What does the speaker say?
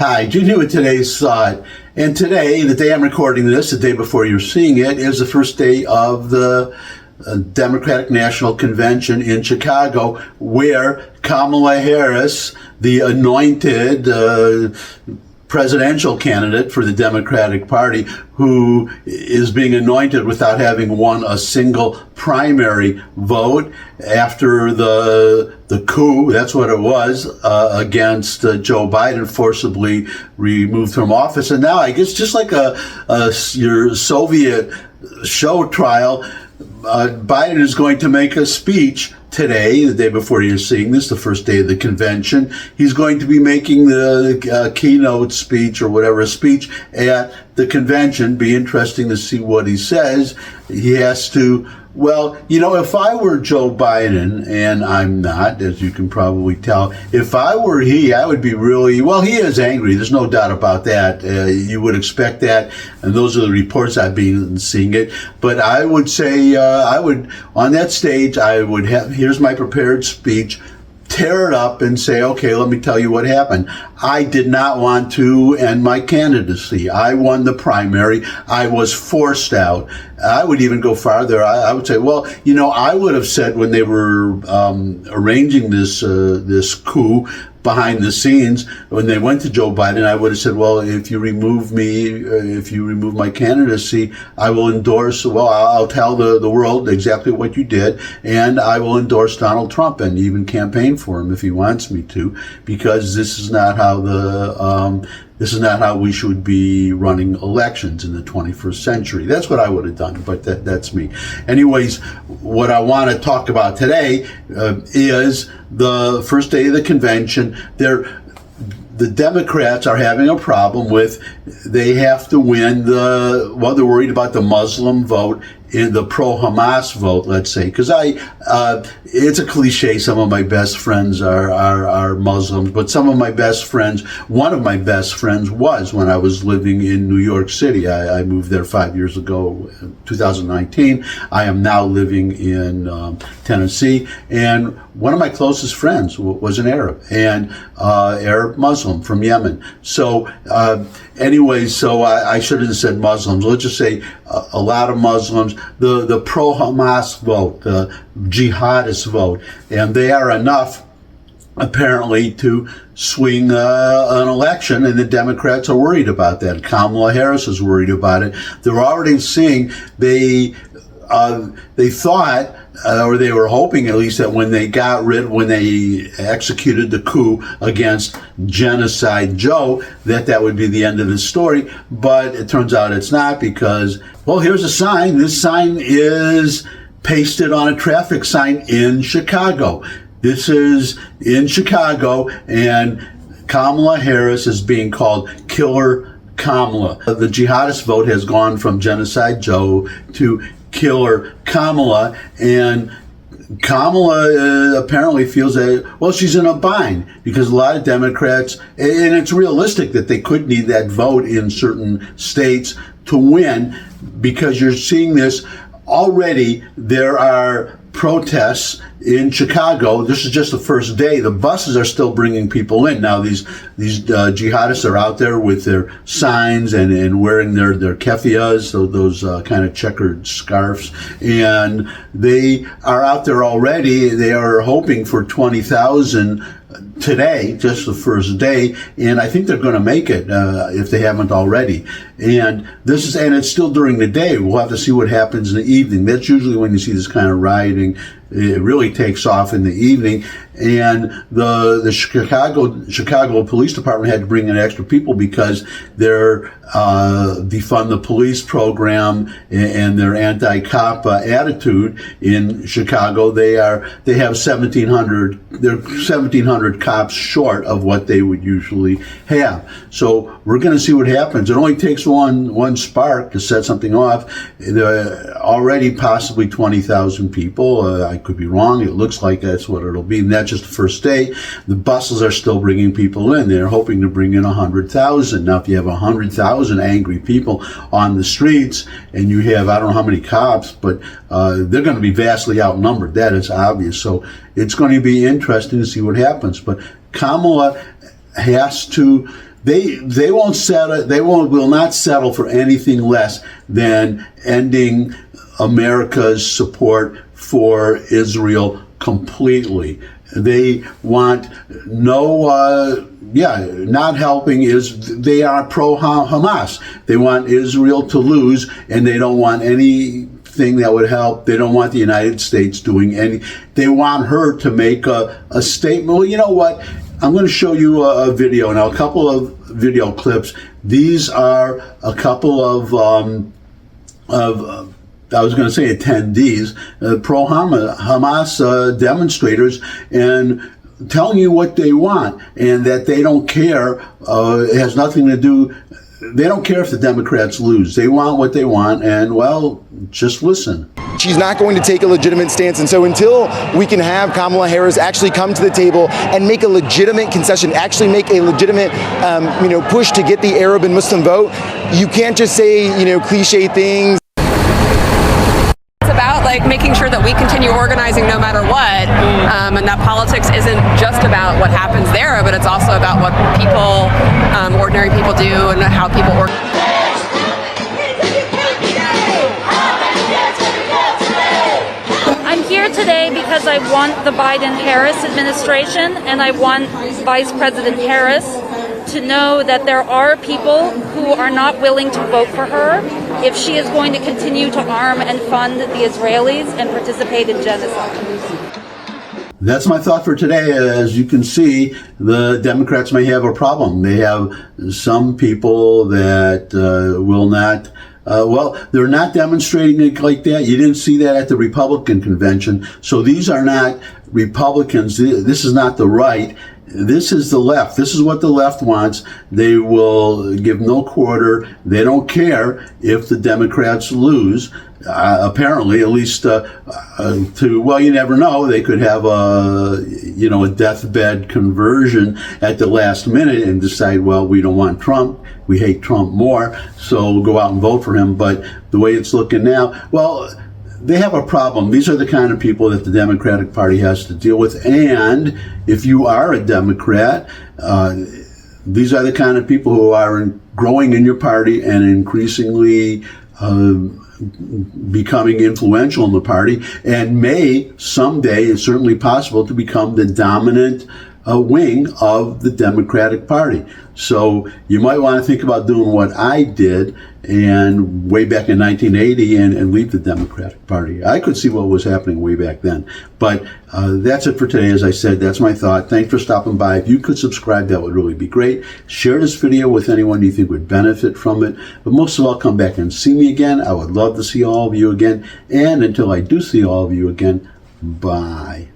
Hi, Junior with today's thought. And today, the day I'm recording this, the day before you're seeing it, is the first day of the Democratic National Convention in Chicago, where Kamala Harris, the anointed presidential candidate for the Democratic Party, who is being anointed without having won a single primary vote after the coup, that's what it was, against Joe Biden, forcibly removed from office. And now I guess just like your Soviet show trial, Biden is going to make a speech today, the day before you're seeing this, the first day of the convention. He's going to be making the keynote speech or whatever speech at the convention. Be interesting to see what he says. He has to, well, you know, if I were Joe Biden, and I'm not, as you can probably tell, if I were he, I would be really, well, he is angry. There's no doubt about that. You would expect that, and those are the reports I've been seeing it. But I would say, on that stage, I would have, here's my prepared speech, tear it up and say, okay, let me tell you what happened. I did not want to end my candidacy. I won the primary. I was forced out. I would even go farther. I would say, well, you know, I would have said when they were arranging this coup behind the scenes, when they went to Joe Biden, I would have said, well, if you remove me, if you remove my candidacy, I will endorse, well, I'll tell the world exactly what you did, and I will endorse Donald Trump and even campaign for him if he wants me to, because this is not how this is not how we should be running elections in the 21st century. That's what I would have done, but that's me. Anyways, what I want to talk about today is the first day of the convention. The Democrats are having a problem with, they have to win they're worried about the Muslim vote, in the pro-Hamas vote, let's say, because it's a cliche. Some of my best friends are Muslims, but some of my best friends, one of my best friends was when I was living in New York City. I moved there 5 years ago, 2019. I am now living in Tennessee, and one of my closest friends was an Arab, and Arab Muslim from Yemen. So anyways, so I shouldn't have said Muslims. Let's just say a lot of Muslims, the pro-Hamas vote, the jihadist vote, and they are enough apparently to swing an election, and the Democrats are worried about that. Kamala Harris is worried about it. They're already seeing, they thought, or they were hoping at least, that when they executed the coup against Genocide Joe, that would be the end of the story. But it turns out it's not, because, well, here's a sign. This sign is pasted on a traffic sign in Chicago. This is in Chicago, and Kamala Harris is being called Killer Kamala. The jihadist vote has gone from Genocide Joe to Killer Kamala, and Kamala apparently feels that, well, she's in a bind, because a lot of Democrats, and it's realistic that they could need that vote in certain states to win, because you're seeing this already. There are protests in Chicago. This is just the first day. The buses are still bringing people in. Now these jihadists are out there with their signs and wearing their keffiyehs, so those kind of checkered scarves, and they are out there already. They are hoping for 20,000 today, just the first day, and I think they're going to make it if they haven't already. And it's still during the day. We'll have to see what happens in the evening. That's usually when you see this kind of rioting. It really takes off in the evening, and the Chicago Police Department had to bring in extra people because their defund the police program and their anti-cop attitude in Chicago. They have 1,700. They're 1,700 cops short of what they would usually have. So we're going to see what happens. It only takes one spark to set something off. Already possibly 20,000 people. I could be wrong. It looks like that's what it'll be. And that's just the first day. The buses are still bringing people in. They're hoping to bring in 100,000. Now, if you have 100,000 angry people on the streets, and you have, I don't know how many cops, but they're going to be vastly outnumbered. That is obvious. So it's going to be interesting to see what happens. But Kamala has to they won't settle. Will not settle for anything less than ending America's support for Israel completely. They want no. Not helping is they are pro-Hamas. They want Israel to lose, and they don't want anything that would help. They don't want the United States doing any. They want her to make a statement. Well, you know what? I'm going to show you a video now, a couple of video clips. These are a couple of I was going to say attendees, pro-Hamas demonstrators, and telling you what they want, and that they don't care. It has nothing to do. They don't care if the Democrats lose. They want what they want, and well, just listen. She's not going to take a legitimate stance, and so until we can have Kamala Harris actually come to the table and make a legitimate concession, actually make a legitimate, push to get the Arab and Muslim vote, you can't just say, cliche things. Making sure that we continue organizing no matter what, and that politics isn't just about what happens there, but it's also about what people, ordinary people do, and how people organize. I'm here today because I want the Biden-Harris administration, and I want Vice President Harris to know that there are people who are not willing to vote for her if she is going to continue to arm and fund the Israelis and participate in genocide. That's my thought for today. As you can see, the Democrats may have a problem. They have some people that will not. They're not demonstrating it like that. You didn't see that at the Republican convention. So these are not Republicans. This is not the right. This is the left. This is what the left wants. They will give no quarter. They don't care if the Democrats lose. Apparently, at least you never know. They could have a deathbed conversion at the last minute and decide, well, we don't want Trump. We hate Trump more, so we'll go out and vote for him. But the way it's looking now, well, they have a problem. These are the kind of people that the Democratic Party has to deal with. And if you are a Democrat, these are the kind of people who are growing in your party and increasingly becoming influential in the party, and may someday, it's certainly possible, to become the dominant wing of the Democratic Party. So you might want to think about doing what I did and way back in 1980 and leave the Democratic Party. I could see what was happening way back then. But that's it for today. As I said, that's my thought. Thanks for stopping by. If you could subscribe, that would really be great. Share this video with anyone you think would benefit from it. But most of all, come back and see me again. I would love to see all of you again. And until I do see all of you again, bye.